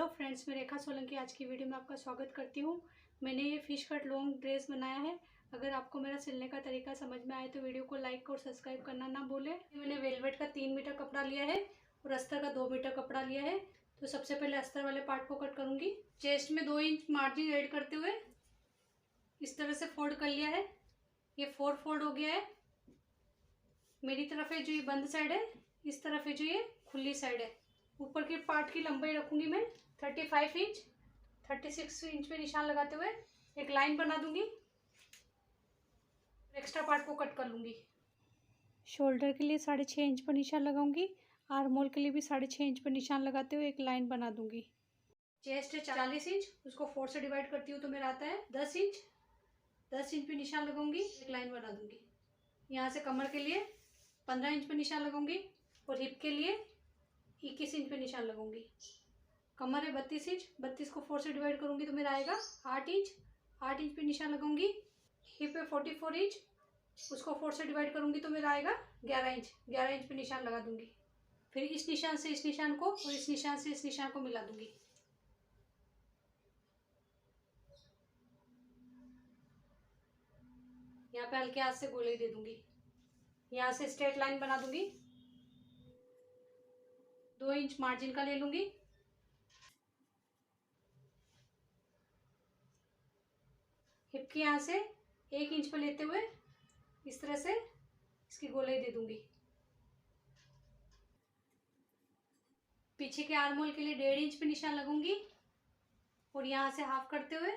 Hello friends, मैं रेखा सोलंकी आज की वीडियो में आपका स्वागत करती हूँ। मैंने ये फ़िश कट लॉन्ग ड्रेस बनाया है। अगर आपको मेरा सिलने का तरीका समझ में आए तो वीडियो को लाइक और सब्सक्राइब करना ना भूलें। मैंने वेलवेट का 3 मीटर कपड़ा लिया है और अस्तर का 2 मीटर कपड़ा लिया है। तो सबसे पहले अस्तर वाले पार्ट को कट करूँगी। चेस्ट में 2 इंच मार्जिन ऐड करते हुए इस तरह से फोल्ड कर लिया है। ये 4 फोल्ड हो गया है। मेरी तरफ है जो ये बंद साइड है, इस तरफ है जो ये खुली साइड है। ऊपर के पार्ट की लंबाई रखूंगी मैं 35 इंच। 36 इंच पे निशान लगाते हुए एक लाइन बना दूंगी। एक्स्ट्रा पार्ट को कट कर लूंगी। शोल्डर के लिए 6.5 इंच पर निशान लगाऊंगी। आर्म होल के लिए भी 6.5 इंच पर निशान लगाते हुए एक लाइन बना दूंगी। चेस्ट है 40 इंच, उसको 4 से डिवाइड करती हूँ तो मेरा आता है 10 इंच। 10 इंच पे निशान लगाऊंगी, एक लाइन बना दूंगी। यहाँ से कमर के लिए 15 इंच पे निशान लगाऊंगी और हिप के लिए 21 इंच पे निशान लगाऊंगी। कमर है 32 इंच, 32 को 4 से डिवाइड करूंगी तो मेरा आएगा 8 इंच। 8 इंच पे निशान लगाऊंगी। हिप है 44 इंच, उसको 4 से डिवाइड करूंगी तो मेरा आएगा 11 इंच। 11 इंच पे निशान लगा दूंगी। फिर इस निशान से इस निशान को और इस निशान से इस निशान को मिला दूंगी। यहाँ पे हल्के हाथ से गोले दे दूंगी। यहाँ से स्ट्रेट लाइन बना दूंगी। 2 इंच मार्जिन का ले लूंगी। हिप के यहाँ से 1 इंच पे लेते हुए इस तरह से इसकी गोलाई दे दूंगी। पीछे के आर्म होल के लिए 1.5 इंच पे निशान लगाऊंगी और यहाँ से हाफ करते हुए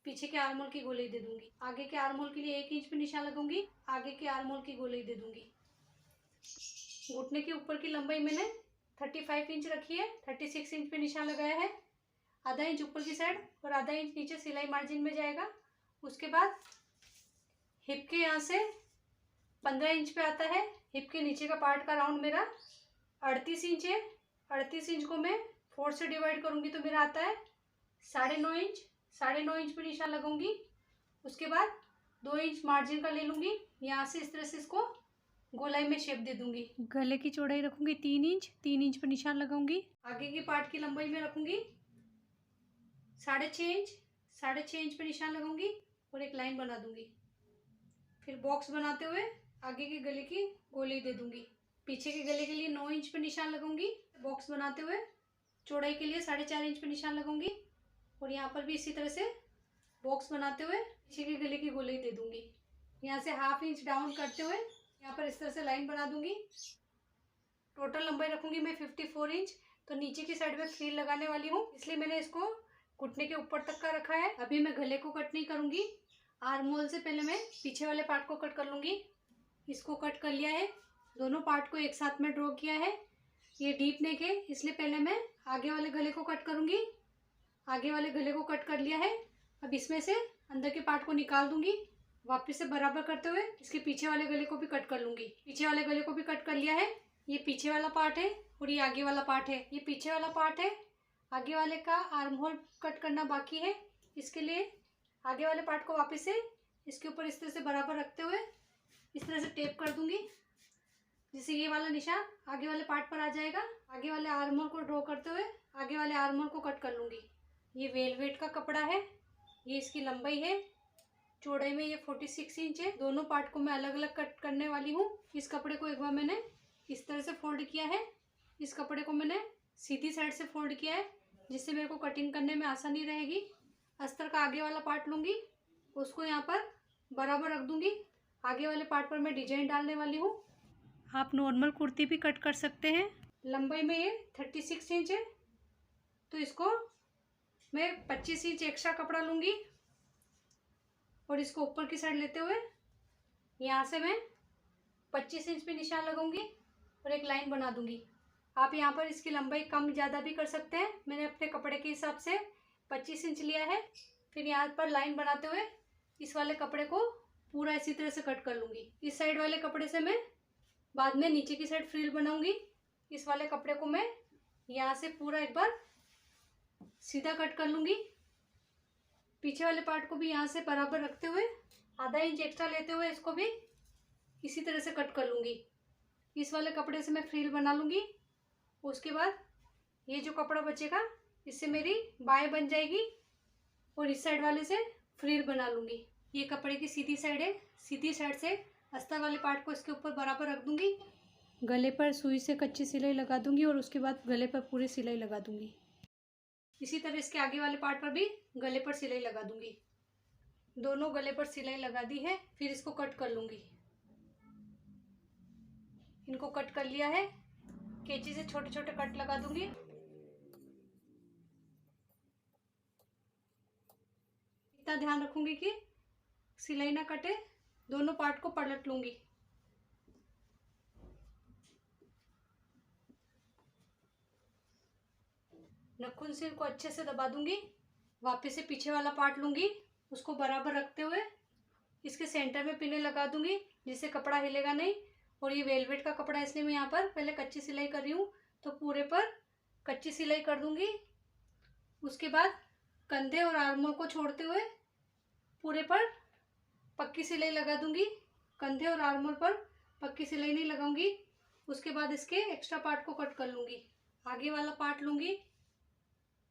पीछे के आर्म होल की गोलाई दे दूंगी। आगे के आर्म होल के लिए 1 इंच पे निशान लगाऊंगी। आगे के आर्म होल की गोलाई दे दूंगी। घुटने के ऊपर की लंबाई मैंने 35 इंच रखी है। 36 इंच पे निशान लगाया है। आधा इंच ऊपर की साइड और आधा इंच नीचे सिलाई मार्जिन में जाएगा। उसके बाद हिप के यहाँ से 15 इंच पे आता है। हिप के नीचे का पार्ट का राउंड मेरा 38 इंच है। 38 इंच को मैं 4 से डिवाइड करूंगी तो मेरा आता है 9.5 इंच। 9.5 इंच पे निशान लगाऊंगी। उसके बाद 2 इंच मार्जिन का ले लूंगी। यहाँ से इस तरह से इसको गोलाई में शेप दे दूंगी। गले की चौड़ाई रखूंगी 3 इंच। 3 इंच पर निशान लगाऊंगी। आगे की पार्ट की लंबाई में रखूंगी 6.5 इंच। 6.5 इंच पे निशान लगाऊंगी और एक लाइन बना दूंगी। फिर बॉक्स बनाते हुए आगे के गले की गोलाई दे दूंगी। पीछे के गले के लिए 9 इंच पे निशान लगाऊंगी। बॉक्स बनाते हुए चौड़ाई के लिए 4.5 इंच पे निशान लगाऊंगी और यहाँ पर भी इसी तरह से बॉक्स बनाते हुए पीछे के गले की गोलाई दे दूंगी। यहाँ से ½ इंच डाउन करते हुए यहाँ पर इस तरह से लाइन बना दूंगी। टोटल लंबाई रखूंगी मैं 54 इंच। तो नीचे की साइड में फ्रिल लगाने वाली हूँ, इसलिए मैंने इसको घुटने के ऊपर तक का रखा है। अभी मैं गले को कट नहीं करूंगी। आर्म होल से पहले मैं पीछे वाले पार्ट को कट कर लूंगी। इसको कट कर लिया है। दोनों पार्ट को एक साथ में ड्रॉ किया है। ये डीप नेक है, इसलिए पहले मैं आगे वाले गले को कट करूंगी। आगे वाले गले को कट कर लिया है। अब इसमें से अंदर के पार्ट को निकाल दूंगी। वापस से बराबर करते हुए इसके पीछे वाले गले को भी कट कर लूंगी। पीछे वाले गले को भी कट कर लिया है। ये पीछे वाला पार्ट है और ये आगे वाला पार्ट है। ये पीछे वाला पार्ट है। आगे वाले का आर्म होल कट करना बाकी है। इसके लिए आगे वाले पार्ट को वापस से इसके ऊपर इस तरह से बराबर रखते हुए इस तरह से टेप कर दूंगी, जिससे ये वाला निशान आगे वाले पार्ट पर आ जाएगा। आगे वाले आर्म होल को ड्रॉ करते हुए आगे वाले आर्म होल को कट कर लूंगी। ये वेलवेट का कपड़ा है। ये इसकी लंबाई है। चौड़ाई में ये 46 इंच है। दोनों पार्ट को मैं अलग अलग कट करने वाली हूँ। इस कपड़े को एक बार मैंने इस तरह से फोल्ड किया है। इस कपड़े को मैंने सीधी साइड से फोल्ड किया है, जिससे मेरे को कटिंग करने में आसानी रहेगी। अस्तर का आगे वाला पार्ट लूंगी, उसको यहाँ पर बराबर रख दूंगी। आगे वाले पार्ट पर मैं डिजाइन डालने वाली हूँ। आप नॉर्मल कुर्ती भी कट कर सकते हैं। लंबाई में ये 36 इंच है, तो इसको मैं 25 इंच एक्स्ट्रा कपड़ा लूंगी और इसको ऊपर की साइड लेते हुए यहाँ से मैं 25 इंच पे निशान लगाऊंगी और एक लाइन बना दूंगी। आप यहाँ पर इसकी लंबाई कम ज़्यादा भी कर सकते हैं। मैंने अपने कपड़े के हिसाब से 25 इंच लिया है। फिर यहाँ पर लाइन बनाते हुए इस वाले कपड़े को पूरा इसी तरह से कट कर लूँगी। इस साइड वाले कपड़े से मैं बाद में नीचे की साइड फ्रिल बनाऊँगी। इस वाले कपड़े को मैं यहाँ से पूरा एक बार सीधा कट कर लूँगी। पीछे वाले पार्ट को भी यहाँ से बराबर रखते हुए ½ इंच एक्स्ट्रा लेते हुए इसको भी इसी तरह से कट कर लूँगी। इस वाले कपड़े से मैं फ्रिल बना लूँगी। उसके बाद ये जो कपड़ा बचेगा इससे मेरी बाएं बन जाएगी और इस साइड वाले से फ्रिल बना लूँगी। ये कपड़े की सीधी साइड है, सीधी साइड से अस्तर वाले पार्ट को इसके ऊपर बराबर रख दूँगी। गले पर सुई से कच्ची सिलाई लगा दूँगी और उसके बाद गले पर पूरी सिलाई लगा दूँगी। इसी तरह इसके आगे वाले पार्ट पर भी गले पर सिलाई लगा दूँगी। दोनों गले पर सिलाई लगा दी है। फिर इसको कट कर लूँगी। इनको कट कर लिया है। कैंची से छोटे छोटे कट लगा दूँगी। इतना ध्यान रखूँगी कि सिलाई ना कटे। दोनों पार्ट को पलट लूँगी। नाखून से इनको अच्छे से दबा दूँगी। वापस से पीछे वाला पार्ट लूँगी, उसको बराबर रखते हुए इसके सेंटर में पिने लगा दूँगी, जिससे कपड़ा हिलेगा नहीं। और ये वेलवेट का कपड़ा इसलिए मैं यहाँ पर पहले कच्ची सिलाई कर रही हूँ, तो पूरे पर कच्ची सिलाई कर दूँगी। उसके बाद कंधे और आर्मोल को छोड़ते हुए पूरे पर पक्की सिलाई लगा दूँगी। कंधे और आर्मोल पर पक्की सिलाई नहीं लगाऊंगी। उसके बाद इसके एक्स्ट्रा पार्ट को कट कर लूँगी। आगे वाला पार्ट लूँगी।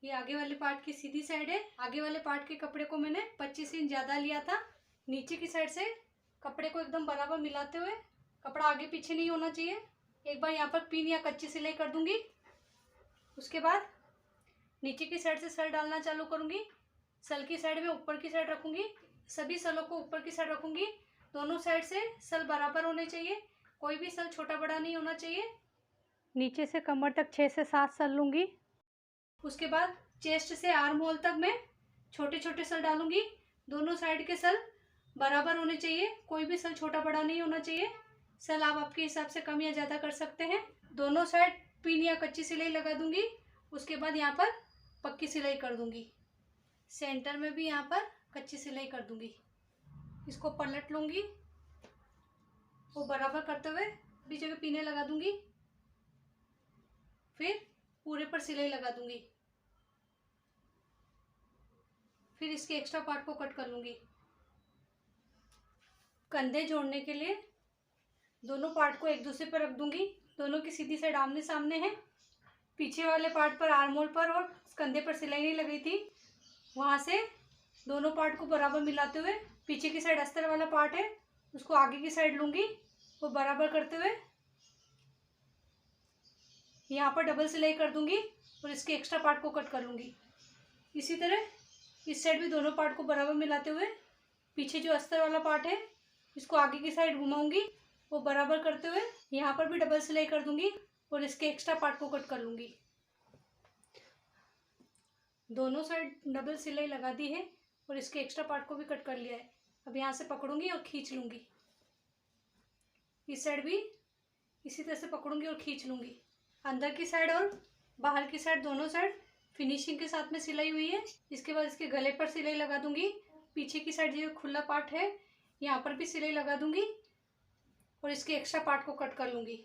ये आगे वाले पार्ट की सीधी साइड है। आगे वाले पार्ट के कपड़े को मैंने 25 इंच ज़्यादा लिया था। नीचे की साइड से कपड़े को एकदम बराबर मिलाते हुए, कपड़ा आगे पीछे नहीं होना चाहिए, एक बार यहाँ पर पिन या कच्ची सिलाई कर दूंगी। उसके बाद नीचे की साइड से सल डालना चालू करूंगी। सल की साइड में ऊपर की साइड रखूंगी। सभी सलों को ऊपर की साइड रखूंगी। दोनों साइड से सल बराबर होने चाहिए, कोई भी सल छोटा बड़ा नहीं होना चाहिए। नीचे से कमर तक 6 से 7 सल लूँगी। उसके बाद चेस्ट से आर्म होल तक मैं छोटे छोटे सल डालूंगी। दोनों साइड के सल बराबर होने चाहिए, कोई भी सल छोटा बड़ा नहीं होना चाहिए। सल आप आपके हिसाब से कम या ज़्यादा कर सकते हैं। दोनों साइड पिन या कच्ची सिलाई लगा दूंगी। उसके बाद यहाँ पर पक्की सिलाई कर दूंगी। सेंटर में भी यहाँ पर कच्ची सिलाई कर दूंगी। इसको पलट लूँगी, वो बराबर करते हुए भी जगह पिने लगा दूंगी। फिर पूरे पर सिलाई लगा दूंगी। फिर इसके एक्स्ट्रा पार्ट को कट कर लूँगी। कंधे जोड़ने के लिए दोनों पार्ट को एक दूसरे पर रख दूंगी। दोनों की सीधी साइड आमने सामने है। पीछे वाले पार्ट पर आर्मोल पर और कंधे पर सिलाई नहीं लगी थी, वहाँ से दोनों पार्ट को बराबर मिलाते हुए पीछे की साइड अस्तर वाला पार्ट है, उसको आगे की साइड लूँगी। वो बराबर करते हुए यहाँ पर डबल सिलाई कर दूंगी और इसके एक्स्ट्रा पार्ट को कट कर लूँगी। इसी तरह इस साइड भी दोनों पार्ट को बराबर मिलाते हुए पीछे जो अस्तर वाला पार्ट है, इसको आगे की साइड घुमाऊंगी। वो बराबर करते हुए यहाँ पर भी डबल सिलाई कर दूंगी और इसके एक्स्ट्रा पार्ट को कट कर लूँगी। दोनों साइड डबल सिलाई लगा दी है और इसके एक्स्ट्रा पार्ट को भी कट कर लिया है। अब यहाँ से पकड़ूंगी और खींच लूँगी। इस साइड भी इसी तरह से पकड़ूंगी और खींच लूँगी। अंदर की साइड और बाहर की साइड दोनों साइड फिनिशिंग के साथ में सिलाई हुई है। इसके बाद इसके गले पर सिलाई लगा दूंगी। पीछे की साइड जो खुला पार्ट है, यहाँ पर भी सिलाई लगा दूंगी और इसके एक्स्ट्रा पार्ट को कट कर लूँगी।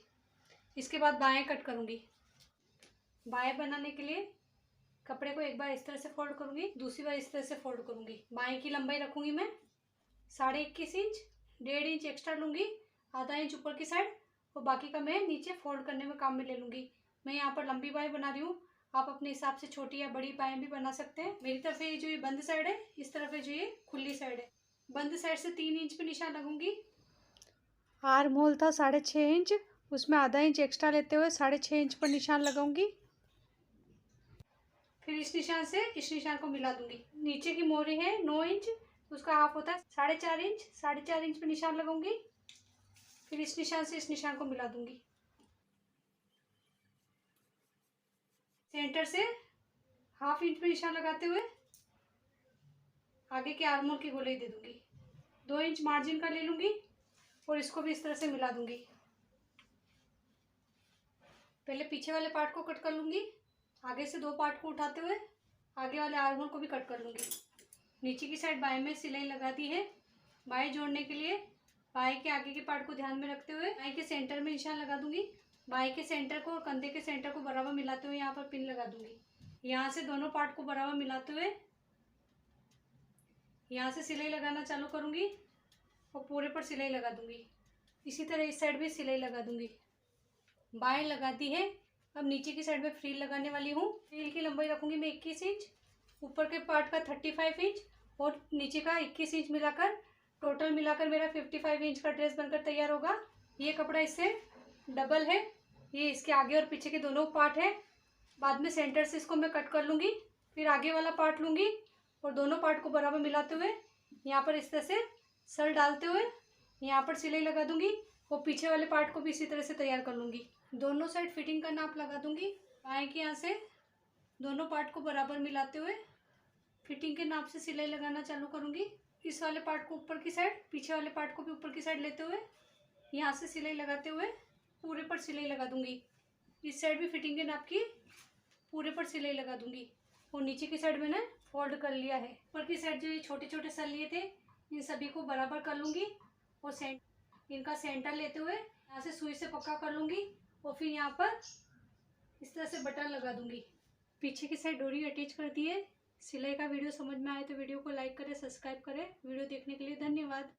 इसके बाद बाएं कट करूँगी। बाएं बनाने के लिए कपड़े को एक बार इस तरह से फोल्ड करूँगी, दूसरी बार इस तरह से फोल्ड करूँगी। बाएं की लंबाई रखूँगी मैं 21.5 इंच, 1.5 इंच एक्स्ट्रा लूँगी, आधा इंच ऊपर की साइड, और बाकी का मैं नीचे फोल्ड करने में काम में ले लूँगी। मैं यहाँ पर लंबी बाएं बना रही हूँ, आप अपने हिसाब से छोटी या बड़ी बाएं भी बना सकते हैं। मेरी तरफ ये जो ये बंद साइड है, इस तरफ है जो ये खुली साइड है। बंद साइड से 3 इंच पे निशान लगूंगी। आर्म होल था 6.5 इंच, उसमें आधा इंच एक्स्ट्रा लेते हुए 6.5 इंच पर निशान लगाऊंगी। फिर इस निशान से इस निशान को मिला दूंगी। नीचे की मोरी है 9 इंच, उसका हाफ होता है 4.5 इंच। 4.5 इंच पे निशान लगाऊंगी। फिर इस निशान से इस निशान को मिला दूंगी। सेंटर से हाफ इंच पे निशान लगाते हुए आगे के आर्म होल की गोलाई दे दूंगी। 2 इंच मार्जिन का ले लूंगी और इसको भी इस तरह से मिला दूंगी। पहले पीछे वाले पार्ट को कट कर लूंगी। आगे से 2 पार्ट को उठाते हुए आगे वाले आर्म होल को भी कट कर लूंगी। नीचे की साइड बाएं में सिलाई लगा दी है। बाएं जोड़ने के लिए बाएं के आगे के पार्ट को ध्यान में रखते हुए बाएं के सेंटर में निशान लगा दूंगी। बाएं के सेंटर को और कंधे के सेंटर को बराबर मिलाते हुए यहाँ पर पिन लगा दूंगी। यहाँ से दोनों पार्ट को बराबर मिलाते हुए यहाँ से सिलाई लगाना चालू करूँगी और पूरे पर सिलाई लगा दूंगी। इसी तरह इस साइड भी सिलाई लगा दूंगी। बाएं लगा दी है, अब नीचे की साइड में फ्रील लगाने वाली हूँ। फ्रील की लंबाई रखूंगी मैं 21 इंच, ऊपर के पार्ट का 35 इंच और नीचे का 21 इंच मिलाकर टोटल मिलाकर मेरा 55 इंच का ड्रेस बनकर तैयार होगा। ये कपड़ा इससे डबल है, ये इसके आगे और पीछे के दोनों पार्ट है। बाद में सेंटर से इसको मैं कट कर लूँगी, फिर आगे वाला पार्ट लूँगी और दोनों पार्ट को बराबर मिलाते हुए यहाँ पर इस तरह से सर डालते हुए यहाँ पर सिलाई लगा दूँगी और पीछे वाले पार्ट को भी इसी तरह से तैयार कर लूँगी। दोनों साइड फिटिंग का नाप लगा दूँगी। बाएं के यहाँ से दोनों पार्ट को बराबर मिलाते हुए फिटिंग के नाप से सिलाई लगाना चालू करूँगी। इस वाले पार्ट को ऊपर की साइड, पीछे वाले पार्ट को भी ऊपर की साइड लेते हुए यहाँ से सिलाई लगाते हुए पूरे पर सिलाई लगा दूँगी। इस साइड भी फिटिंग के नाप की पूरे पर सिलाई लगा दूँगी और नीचे की साइड मैंने फोल्ड कर लिया है। ऊपर की साइड जो ये छोटे छोटे सर लिए थे इन सभी को बराबर कर लूँगी और इनका सेंटर लेते हुए यहाँ से सुई से पक्का कर लूँगी और फिर यहाँ पर इस तरह से बटन लगा दूँगी। पीछे की साइड डोरी अटैच कर दी है। सिलाई का वीडियो समझ में आए तो वीडियो को लाइक करें, सब्सक्राइब करें। वीडियो देखने के लिए धन्यवाद।